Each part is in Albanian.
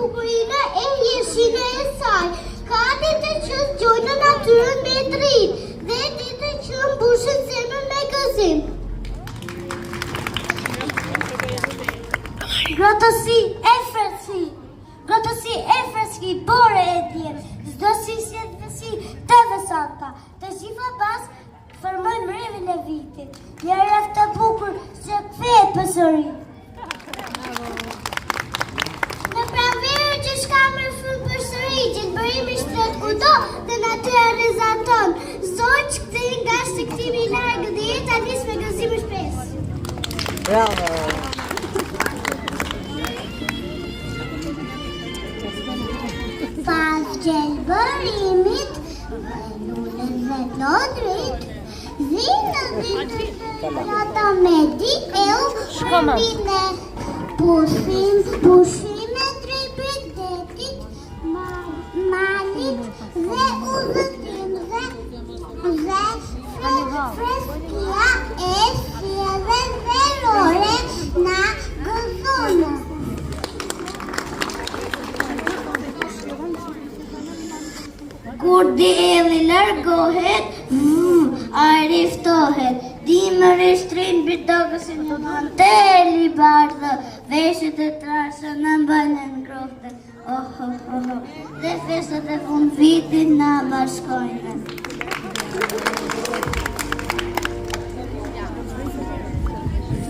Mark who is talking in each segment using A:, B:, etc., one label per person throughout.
A: bukurinë e jeshile e saj. Ka ditë që zgjojnë natyrën me dritë dhe ditë që mbushin zemrën me gëzim. Grotësi e freski, bore e djemë, zdo si të veçanta, të gjitha pas formojnë mrevin e vitit, një rreth të bukur që kthehet përsëri. Në pranverë që shka më fund përsëri, që të bërimi shtret kudo dhe natyra rezaton, zoj që kthejnë nga shtiktimi i largë dhe jeta nis me gëzim e shpesë.
B: Bravo!
A: Pas gjelbërimit, lullet dhe lodrit, zinë dhe rata me dikeu, përbine pushime drejt detit, malit dhe udhëtim dhe freskia e sjeve verore na gëzonë. Kur dielli largohet, ariftohet, dimër e shtrin bitokë si një mantel i bardhë, veshët e trashë në mbajnë ngrohtë, dhe festët e fund vitit na bashkojnë.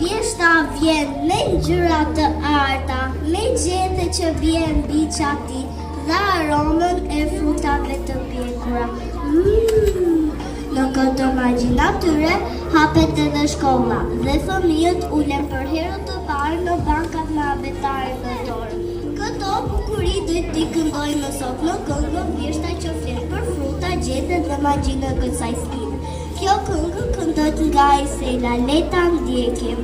A: Vjeshta vjen me ngjyra të arta, me gjete që vjen mbi qati, dhe aromën e frutave të pjekura. Në këtë magji natyre hapet edhe shkolla dhe fëmijët ulen për herë të parë në bankat me abetare fetore. Këto bukuri do t'i këndojmë sot në këngën vjeshta që flet për fruta, gjetet dhe magjinë e kësaj stile. Kjo këngë këndohet nga Isela, le ta ndjekim.